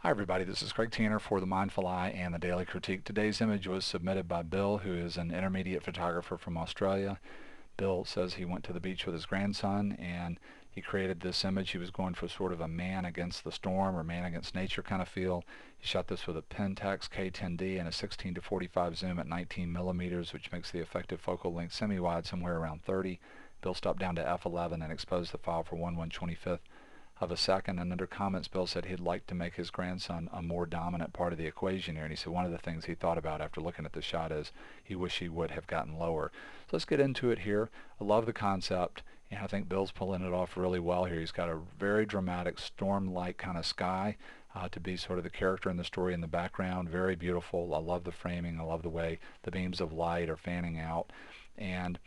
Hi everybody, this is Craig Tanner for The Mindful Eye and The Daily Critique. Today's image was submitted by Bill, who is an intermediate photographer from Australia. Bill says he went to the beach with his grandson and he created this image. He was going for sort of a man against the storm or man against nature kind of feel. He shot this with a Pentax K10D and a 16 to 45 zoom at 19 millimeters, which makes the effective focal length semi-wide somewhere around 30. Bill stopped down to f11 and exposed the file for 1/125th of a second, and under comments Bill said he'd like to make his grandson a more dominant part of the equation here, and he said one of the things he thought about after looking at the shot is he wished he would have gotten lower. So let's get into it here. I love the concept, and I think Bill's pulling it off really well here. He's got a very dramatic storm-like kind of sky to be sort of the character in the story in the background. Very beautiful. I love the framing. I love the way the beams of light are fanning out. And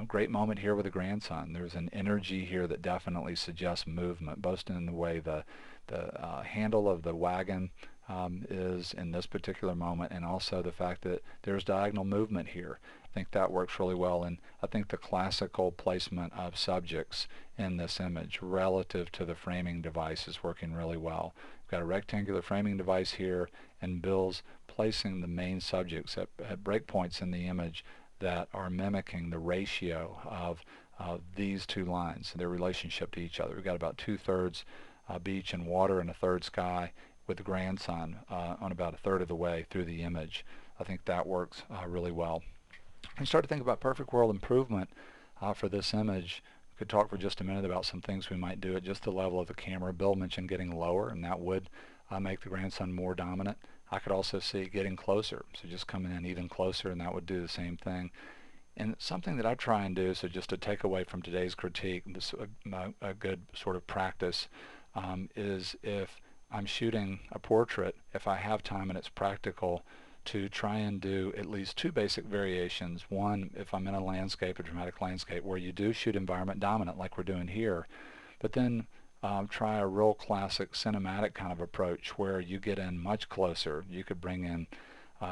great moment here with the grandson. There's an energy here that definitely suggests movement, both in the way the handle of the wagon is in this particular moment, and also the fact that there's diagonal movement here. I think that works really well, and I think the classical placement of subjects in this image relative to the framing device is working really well. We've got a rectangular framing device here, and Bill's placing the main subjects at breakpoints in the image that are mimicking the ratio of these two lines, their relationship to each other. We've got about 2/3 beach and water and 1/3 sky, with the grandson on about 1/3 of the way through the image. I think that works really well. And start to think about perfect world improvement for this image. We could talk for just a minute about some things we might do at just the level of the camera. Bill mentioned getting lower, and that would make the grandson more dominant. I could also see getting closer, so just coming in even closer, and that would do the same thing. And something that I try and do, so just to take away from today's critique, this a good sort of practice is if I'm shooting a portrait, if I have time and it's practical, to try and do at least two basic variations. One, if I'm in a landscape, a dramatic landscape, where you do shoot environment dominant like we're doing here, but then try a real classic cinematic kind of approach where you get in much closer. You could bring in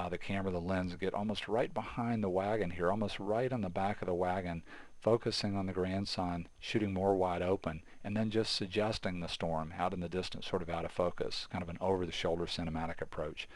the camera, the lens, get almost right behind the wagon here, almost right on the back of the wagon, focusing on the grandson, shooting more wide open, and then just suggesting the storm out in the distance, sort of out of focus, kind of an over-the-shoulder cinematic approach.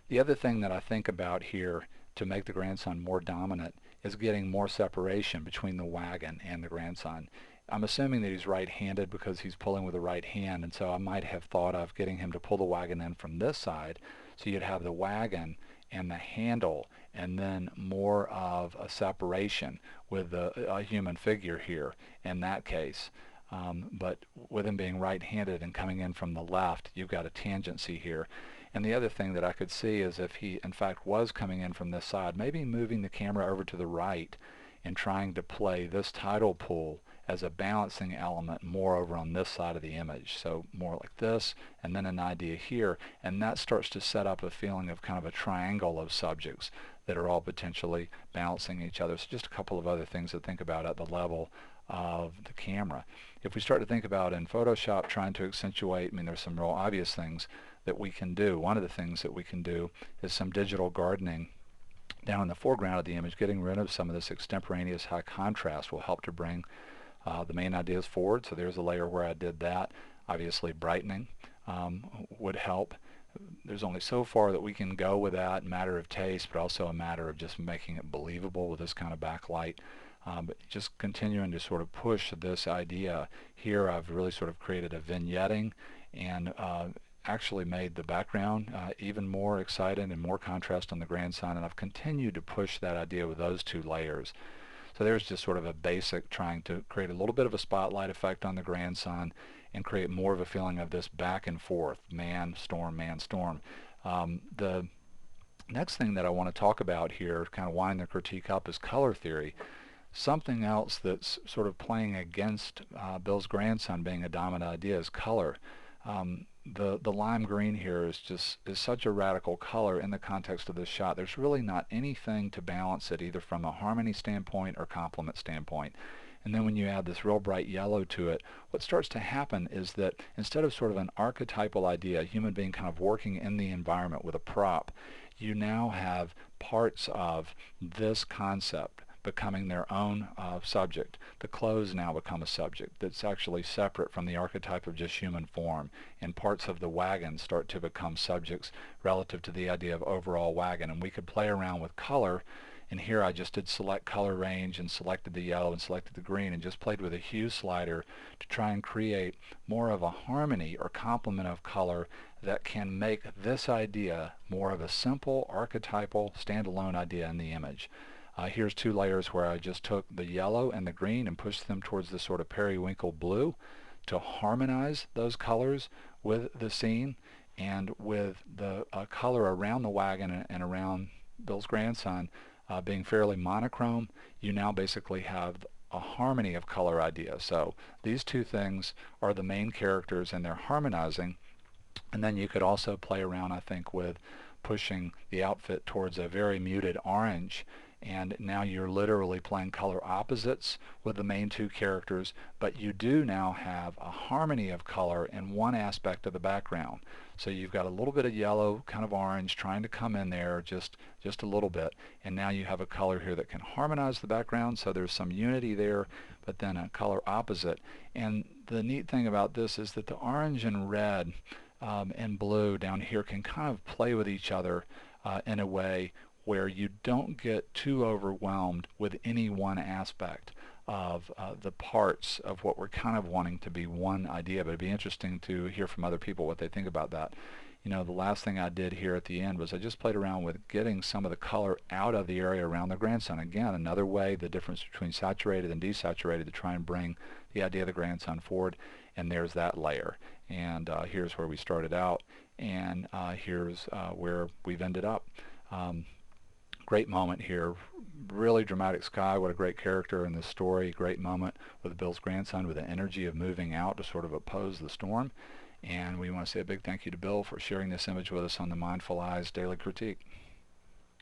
The other thing that I think about here to make the grandson more dominant is getting more separation between the wagon and the grandson. I'm assuming that he's right-handed because he's pulling with the right hand, and so I might have thought of getting him to pull the wagon in from this side, so you'd have the wagon and the handle, and then more of a separation with a human figure here in that case. But with him being right-handed and coming in from the left, you've got a tangency here. And the other thing that I could see is if he in fact was coming in from this side, maybe moving the camera over to the right and trying to play this tidal pool as a balancing element more over on this side of the image. So more like this, and then an idea here, and that starts to set up a feeling of kind of a triangle of subjects that are all potentially balancing each other. So just a couple of other things to think about at the level of the camera. If we start to think about in Photoshop trying to accentuate, I mean there's some real obvious things that we can do. One of the things that we can do is some digital gardening down in the foreground of the image. Getting rid of some of this extemporaneous high contrast will help to bring the main ideas forward. So there's a layer where I did that. Obviously brightening would help. There's only so far that we can go with that, matter of taste, but also a matter of just making it believable with this kind of backlight. But just continuing to sort of push this idea here. I've really sort of created a vignetting and actually made the background even more excited and more contrast on the grandson, and I've continued to push that idea with those two layers. So there's just sort of a basic trying to create a little bit of a spotlight effect on the grandson and create more of a feeling of this back and forth, man, storm, man, storm. The next thing that I want to talk about here, kind of wind the critique up, is color theory. Something else that's sort of playing against Bill's grandson being a dominant idea is color. The lime green here is such a radical color in the context of this shot. There's really not anything to balance it, either from a harmony standpoint or complement standpoint. And then when you add this real bright yellow to it, what starts to happen is that instead of sort of an archetypal idea, a human being kind of working in the environment with a prop, you now have parts of this concept becoming their own subject. The clothes now become a subject that's actually separate from the archetype of just human form, and parts of the wagon start to become subjects relative to the idea of overall wagon. And we could play around with color, and here I just did select color range and selected the yellow and selected the green and just played with a hue slider to try and create more of a harmony or complement of color that can make this idea more of a simple archetypal standalone idea in the image. Here's two layers where I just took the yellow and the green and pushed them towards the sort of periwinkle blue to harmonize those colors with the scene and with the color around the wagon and around Bill's grandson being fairly monochrome. You now basically have a harmony of color idea. So these two things are the main characters and they're harmonizing. And then you could also play around, I think, with pushing the outfit towards a very muted orange, and now you're literally playing color opposites with the main two characters, but you do now have a harmony of color in one aspect of the background. So you've got a little bit of yellow, kind of orange, trying to come in there just a little bit, and now you have a color here that can harmonize the background, so there's some unity there, but then a color opposite. And the neat thing about this is that the orange and red and blue down here can kind of play with each other in a way where you don't get too overwhelmed with any one aspect of the parts of what we're kind of wanting to be one idea. But it'd be interesting to hear from other people what they think about that. You know, the last thing I did here at the end was I just played around with getting some of the color out of the area around the grandson. Again, another way, the difference between saturated and desaturated, to try and bring the idea of the grandson forward. And there's that layer. And here's where we started out, and here's where we've ended up. Great moment here, really dramatic sky. What a great character in this story. Great moment with Bill's grandson with the energy of moving out to sort of oppose the storm. And we want to say a big thank you to Bill for sharing this image with us on the Mindful Eyes Daily Critique.